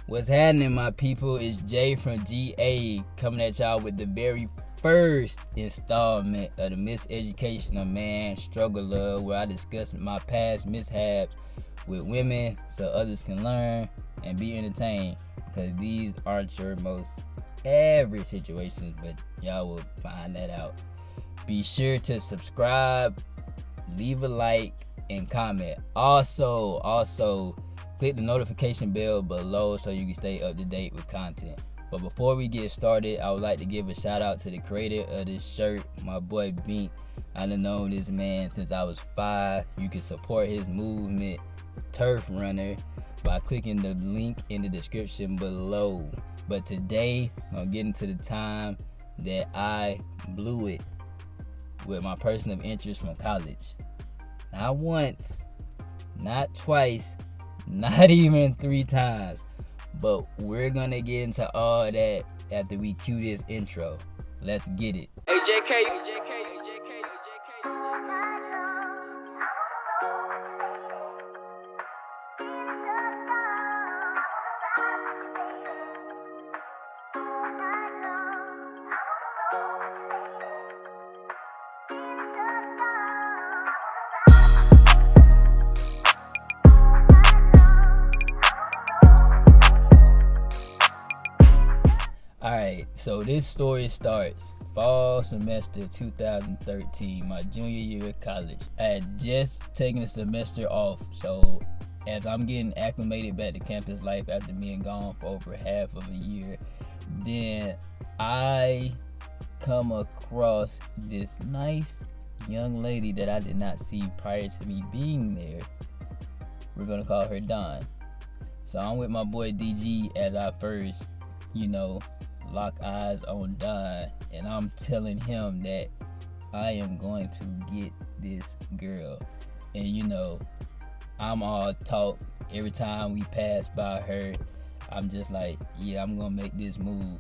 What's happening, my people? It's Jay from GA coming at y'all with the very first installment of the Miseducation of Man Struggle Love, where I discuss my past mishaps with women so others can learn and be entertained, because these aren't your most average situations, but y'all will find that out. Be sure to subscribe, leave a like, and comment. Also click the notification bell below so you can stay up to date with content. But before we get started, I would like to give a shout out to the creator of this shirt, my boy Bink. I've known this man since I was 5. You can support his movement, TurfRunner, by clicking the link in the description below. But today, I'm getting to the time that I blew it with my person of interest from college. Not once, not twice, not even 3 times. But we're gonna get into all that after we cue this intro. Let's get it. Alright, so this story starts fall semester 2013, my junior year of college. I had just taken a semester off, so as I'm getting acclimated back to campus life after being gone for over half of a year, then I come across this nice young lady that I did not see prior to me being there. We're gonna call her Dawn. So I'm with my boy DG as I first, lock eyes on Don, and I'm telling him that I am going to get this girl. And I'm all talk. Every time we pass by her, I'm just like, yeah, I'm gonna make this move.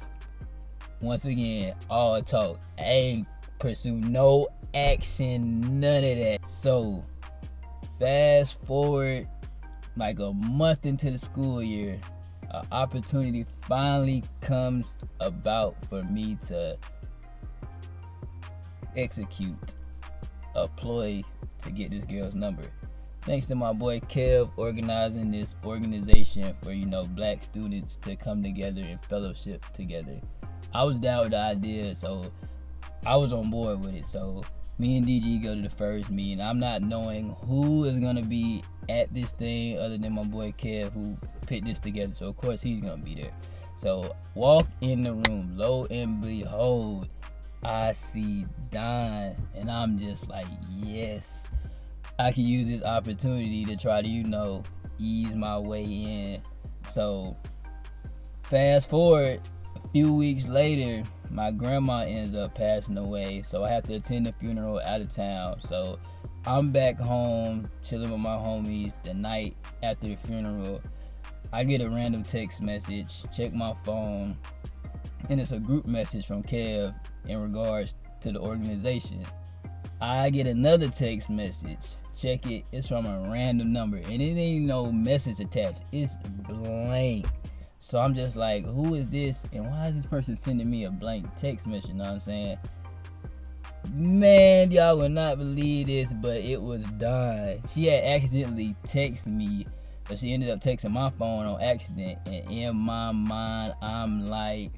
Once again, all talk. I ain't pursue no action, none of that. So fast forward like a month into the school year, an opportunity finally comes about for me to execute a ploy to get this girl's number. Thanks to my boy Kev organizing this organization for black students to come together and fellowship together. I was down with the idea, so I was on board with it. So me and DG go to the first meeting. I'm not knowing who is gonna be at this thing other than my boy Kev, who put this together, so of course he's gonna be there. So walk in the room, lo and behold, I see Don, and I'm just like, yes, I can use this opportunity to try to ease my way in. So fast forward a few weeks later, my grandma ends up passing away, so I have to attend the funeral out of town. So I'm back home chilling with my homies. The night after the funeral, I get a random text message, check my phone, and it's a group message from Kev in regards to the organization. I get another text message, check it, it's from a random number, and it ain't no message attached, it's blank. So I'm just like, who is this, and why is this person sending me a blank text message? You know what I'm saying? Man, y'all will not believe this, but it was Dawn. She had accidentally texted me, but she ended up texting my phone on accident, and in my mind, I'm like,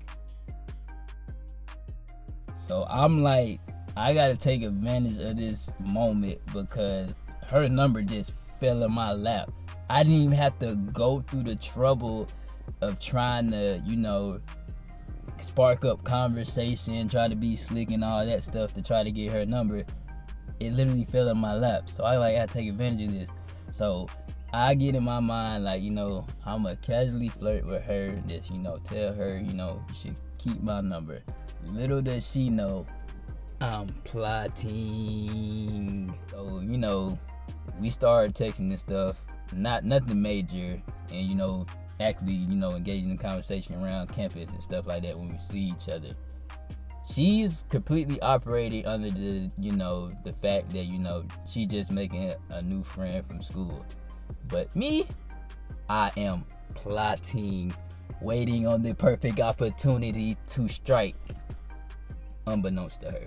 I gotta take advantage of this moment, because her number just fell in my lap. I didn't even have to go through the trouble of trying to, spark up conversation, try to be slick and all that stuff to try to get her number. It literally fell in my lap. So I gotta take advantage of this. So I get in my mind like, I'ma casually flirt with her, just, tell her, you should keep my number. Little does she know, I'm plotting. So, we started texting and stuff, nothing major, and actually, engaging in conversation around campus and stuff like that when we see each other. She's completely operating under the fact that, she just making a new friend from school. But me, I am plotting waiting on the perfect opportunity to strike. Unbeknownst to her.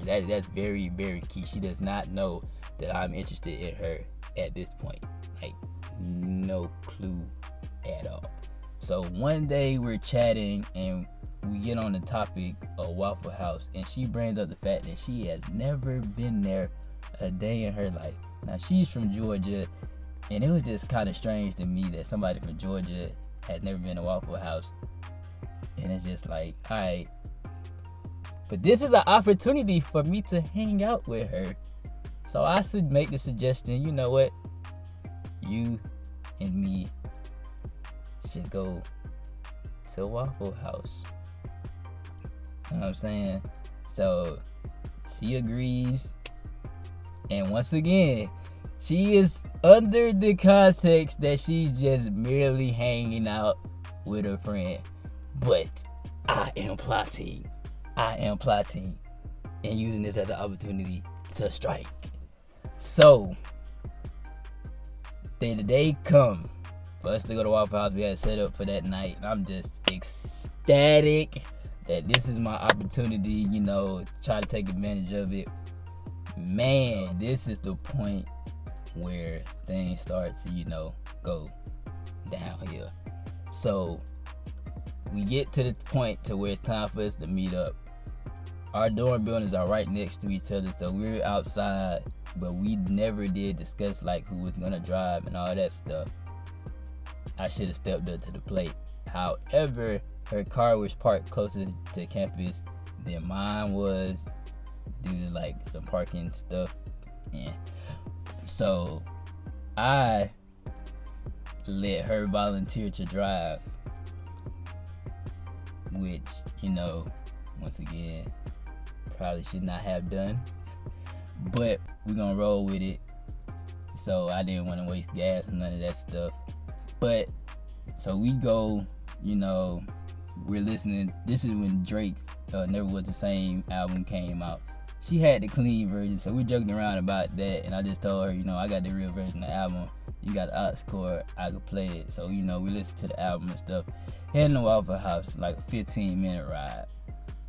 That's very, very key. She does not know that I'm interested in her at this point. Like, no clue at all. So one day we're chatting and we get on the topic of Waffle House, and she brings up the fact that she has never been there a day in her life. Now, she's from Georgia, and it was just kind of strange to me that somebody from Georgia had never been to Waffle House. And it's just like, alright, but this is an opportunity for me to hang out with her. So I should make the suggestion, you know what? You and me should go to Waffle House. You know what I'm saying? So she agrees. And once again, she is under the context that she's just merely hanging out with her friend. But I am plotting and using this as an opportunity to strike. So the day come for us to go to Waffle House. We had set up for that night. I'm just ecstatic that this is my opportunity, try to take advantage of it. Man, this is the point where things start to, go downhill. So we get to the point to where it's time for us to meet up. Our dorm buildings are right next to each other, so we're outside, but we never did discuss like who was gonna drive and all that stuff. I should have stepped up to the plate. However, her car was parked closer to campus than mine was due to like some parking stuff. Yeah. So I let her volunteer to drive, which, once again, probably should not have done. But we're gonna roll with it. So I didn't want to waste gas and none of that stuff. But so we go, we're listening. This is when Drake's Never Was the Same album came out. She had the clean version, so we're joking around about that. And I just told her, I got the real version of the album. You got the aux cord, I could play it. So, we listen to the album and stuff. Heading to Waffle House, like a 15-minute ride.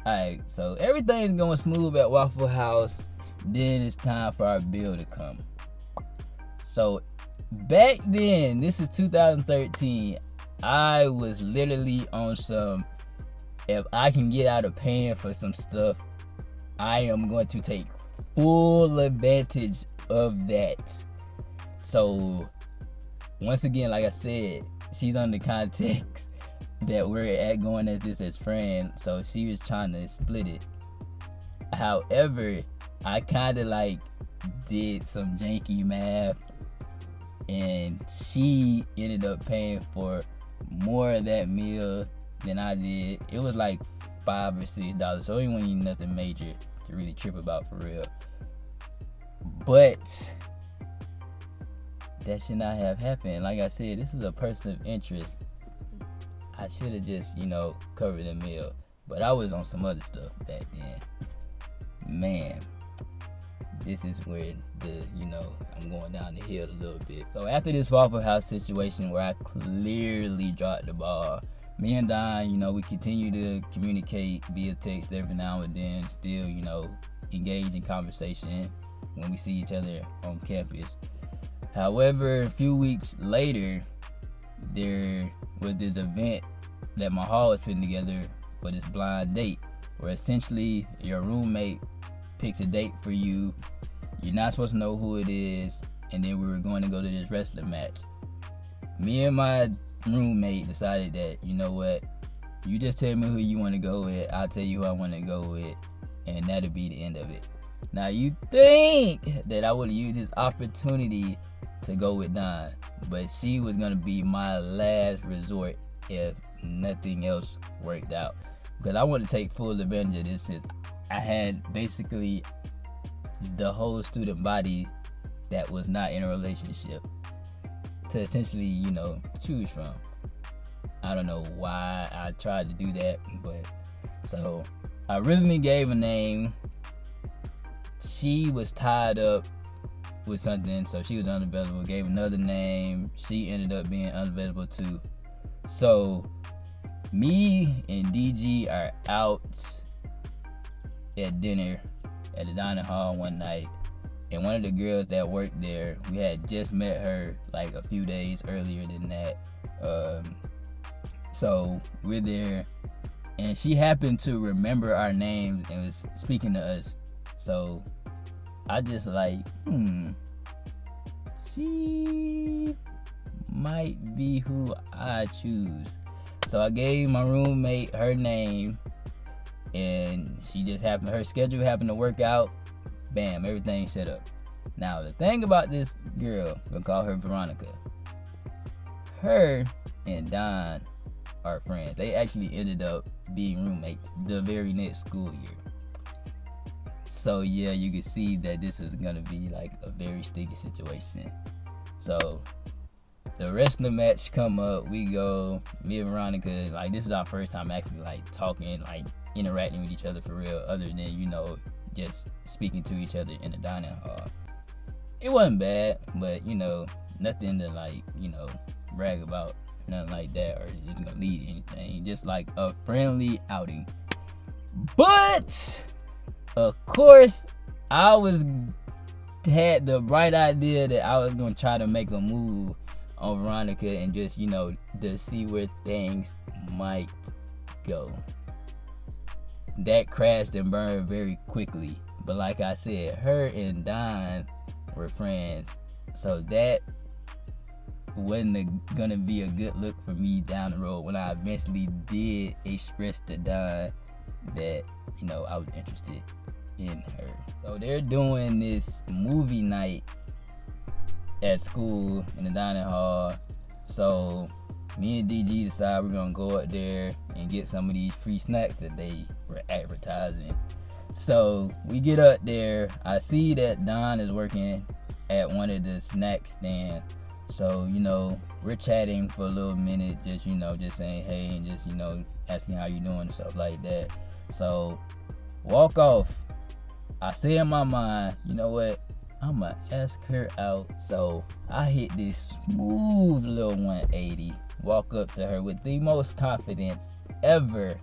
Alright, so everything's going smooth at Waffle House. Then it's time for our bill to come. So back then, this is 2013, I was literally on some, if I can get out of paying for some stuff, I am going to take full advantage of that. So once again, like I said, she's on the context that we're going at this as friends, so she was trying to split it. However, I kind of did some janky math, and she ended up paying for more of that meal than I did. It was like $5 or $6, so it wasn't even nothing major to really trip about for real. But that should not have happened. Like I said, this is a person of interest. I should have just, covered the meal. But I was on some other stuff back then. Man, this is where I'm going down the hill a little bit. So after this Waffle House situation where I clearly dropped the ball, me and Don, we continue to communicate via text every now and then, still, engage in conversation when we see each other on campus. However, a few weeks later, there was this event that my hall was putting together for this blind date, where essentially your roommate picks a date for you. You're not supposed to know who it is, and then we were going to go to this wrestling match. Me and my roommate decided that, you just tell me who you want to go with, I'll tell you who I want to go with, and that'll be the end of it. Now, you think that I would have used this opportunity to go with Don, but she was going to be my last resort if nothing else worked out, because I want to take full advantage of this, since I had basically the whole student body that was not in a relationship to essentially, choose from. I don't know why I tried to do that, but so I originally gave a name. She was tied up with something, so she was unavailable. Gave another name. She ended up being unavailable too. So me and DG are out at dinner at the dining hall one night, and one of the girls that worked there, we had just met her like a few days earlier than that. So we're there, and she happened to remember our names and was speaking to us. So I just like, she might be who I choose. So I gave my roommate her name, and she just happened, her schedule happened to work out. Bam, everything set up. Now the thing about this girl, we'll call her Veronica. Her and Don are friends. They actually ended up being roommates the very next school year. So yeah, you can see that this was gonna be like a very sticky situation. So the rest of the match come up, we go, me and Veronica, like this is our first time actually like talking, like interacting with each other for real, other than, you know, just speaking to each other in the dining hall. It wasn't bad, but you know, nothing to like, you know, brag about, nothing like that, or it's gonna lead to anything. Just like a friendly outing. But of course, I had the bright idea that I was gonna try to make a move on Veronica and just, you know, to see where things might go. That crashed and burned very quickly. But like I said, her and Don were friends, so that wasn't gonna be a good look for me down the road when I eventually did express to Don that, you know, I was interested in her. So they're doing this movie night at school in the dining hall. So me and DG decide we're gonna go up there and get some of these free snacks that they were advertising. So we get up there. I see that Don is working at one of the snack stands. So, you know, we're chatting for a little minute, just, you know, just saying hey and just, you know, asking how you doing and stuff like that. So walk off. I say in my mind, you know what? I'm gonna ask her out. So I hit this smooth little 180, walk up to her with the most confidence ever,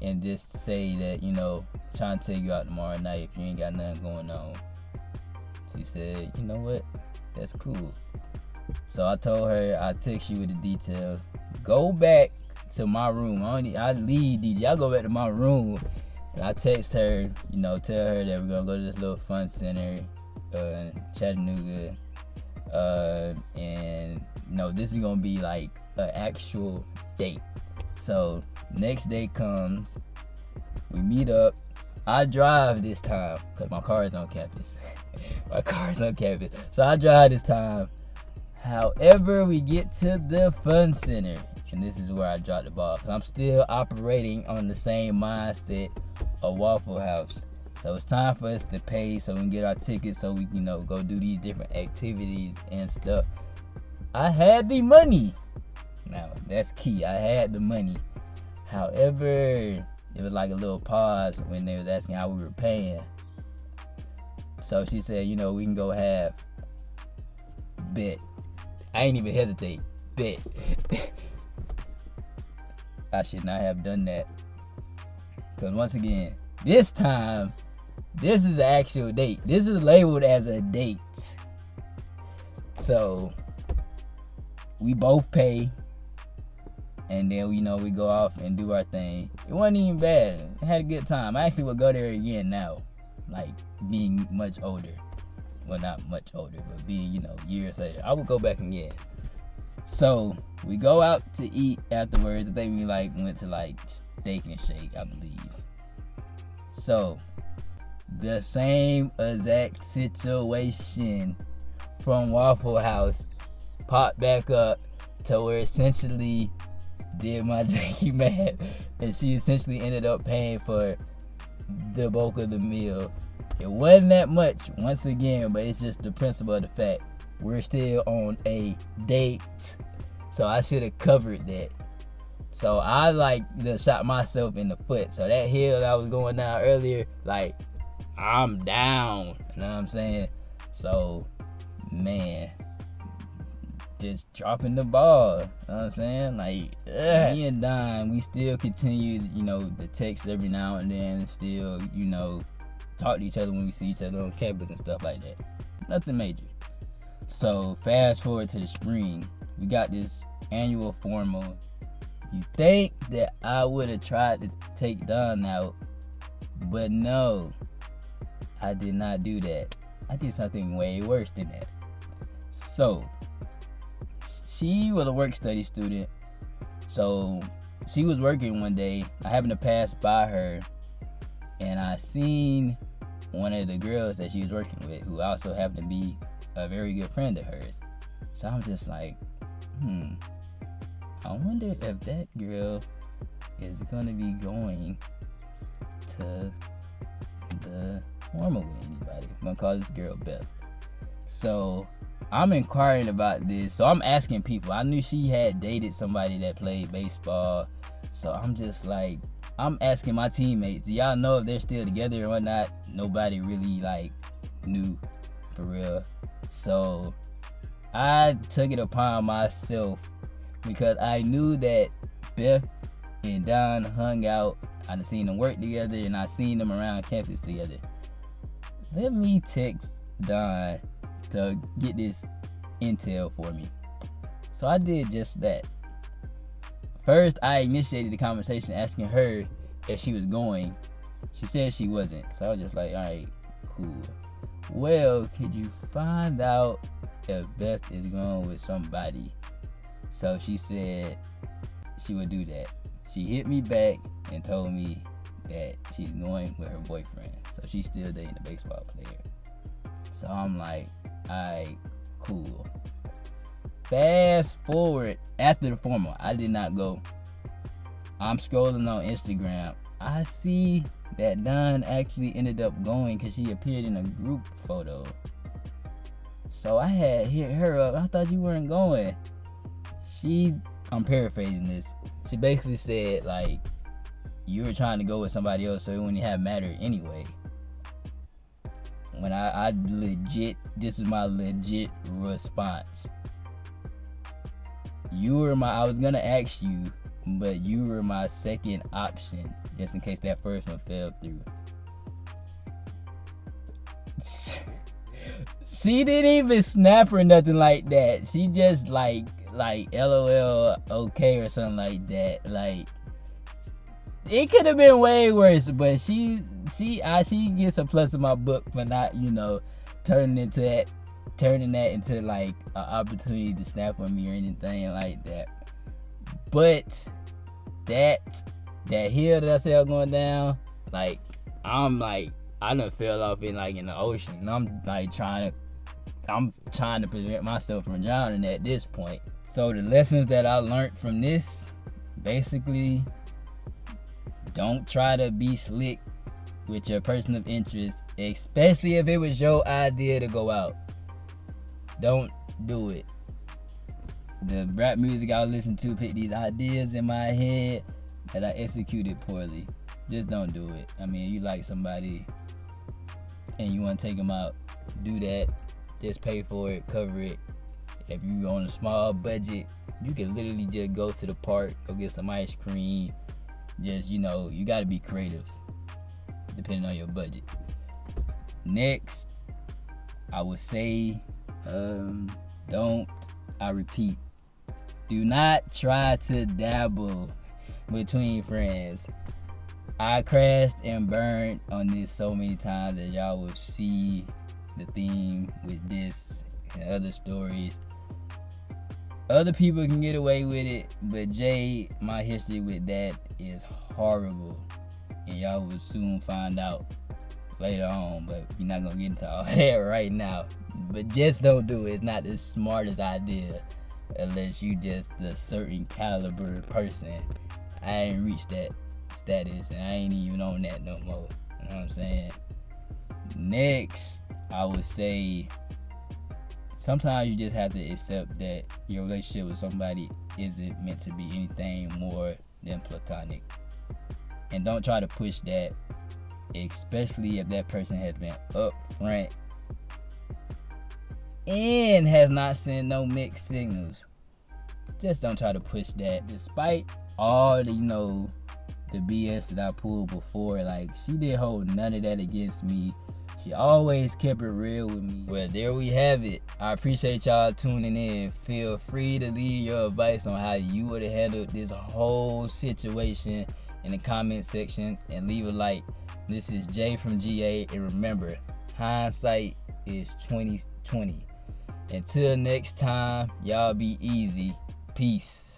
and just say that, you know, trying to take you out tomorrow night if you ain't got nothing going on. She said, you know what? That's cool. So I told her I'll text you with the details. Go back to my room. I leave DJ. I go back to my room and I text her, you know, tell her that we're gonna go to this little fun center in Chattanooga. And you know, this is gonna be like an actual date. So next day comes, we meet up. I drive this time because my car is on campus. My car is on campus, so I drive this time. However, we get to the fun center, and this is where I dropped the ball. I'm still operating on the same mindset of Waffle House. So it's time for us to pay so we can get our tickets so we can, you know, go do these different activities and stuff. I had the money. Now, that's key. I had the money. However, it was like a little pause when they was asking how we were paying. So she said, you know, we can go half. Bet. I ain't even hesitate. Bet. I should not have done that. Because once again, this time, this is an actual date. This is labeled as a date. So, we both pay. And then, you know, we go off and do our thing. It wasn't even bad. I had a good time. I actually would go there again now. Like, being much older. Well, not much older, but being, you know, years later. I would go back again. So, we go out to eat afterwards. I think we, like, went to, like, Steak and Shake, I believe. So, the same exact situation from Waffle House popped back up to where essentially did my janky mad, and she essentially ended up paying for the bulk of the meal. It wasn't that much, once again, but it's just the principle of the fact we're still on a date. So I should have covered that. So I like just shot myself in the foot. So that hill I was going down earlier, like, I'm down. You know what I'm saying? So, man, just dropping the ball. You know what I'm saying? Like, me and Don, we still continue, to text every now and then, and still, talk to each other when we see each other on campus and stuff like that. Nothing major. So fast forward to the spring, we got this annual formal. You think that I would have tried to take Don out, but no, I did not do that. I did something way worse than that. So she was a work study student. So she was working one day. I happened to pass by her, and I seen one of the girls that she was working with, who also happened to be a very good friend of hers. So I'm just like, I wonder if that girl is gonna be going to the formal with anybody. I'm gonna call this girl Beth. So I'm inquiring about this. So I'm asking people. I knew she had dated somebody that played baseball. So I'm just like, I'm asking my teammates, do y'all know if they're still together or whatnot? Nobody really knew for real. So I took it upon myself, because I knew that Beth and Don hung out. I'd seen them work together, and I seen them around campus together. Let me text Don to get this intel for me. So I did just that. First, I initiated the conversation asking her if she was going. She said she wasn't. So I was just like, all right, cool. Well, could you find out if Beth is going with somebody? So she said she would do that. She hit me back and told me that she's going with her boyfriend. So she's still dating a baseball player. So I'm like, alright, cool. Fast forward after the formal, I did not go. I'm scrolling on Instagram. I see that Don actually ended up going because she appeared in a group photo. So I had hit her up. I thought you weren't going. I'm paraphrasing this. She basically said, you were trying to go with somebody else, so it wouldn't have mattered anyway. When I legit, this is my legit response. I was gonna ask you, but you were my second option, just in case that first one fell through. She didn't even snap or nothing like that. She just like LOL okay or something like that. It could have been way worse, but she gets a plus in my book for not, turning that into an opportunity to snap on me or anything like that. But that hill that I said I was going down, I done fell off in the ocean, and I'm trying to prevent myself from drowning at this point. So the lessons that I learned from this, basically, don't try to be slick with your person of interest, especially if it was your idea to go out. Don't do it. The rap music I listen to put these ideas in my head that I executed poorly. Just don't do it. I mean, you like somebody and you want to take them out, do that. Just pay for it, cover it. If you're on a small budget, you can literally just go to the park, go get some ice cream. Just, you got to be creative depending on your budget. Next, I would say, I repeat, do not try to dabble between friends. I crashed and burned on this so many times that y'all will see the theme with this and other stories. Other people can get away with it, but Jay, my history with that is horrible, and y'all will soon find out later on, but we're not gonna get into all that right now. But just don't do it. It's not the smartest idea unless you just a certain caliber person. I ain't reached that status, and I ain't even on that no more. You know what I'm saying? Next, I would say sometimes you just have to accept that your relationship with somebody isn't meant to be anything more than platonic. And don't try to push that, especially if that person has been upfront and has not sent no mixed signals. Just don't try to push that. Despite all the, the BS that I pulled before, like, she didn't hold none of that against me. She always kept it real with me. Well, there we have it. I appreciate y'all tuning in. Feel free to leave your advice on how you would have handled this whole situation in the comment section, and leave a like. This is Jay from GA, and remember, hindsight is 20/20. Until next time, y'all be easy. Peace.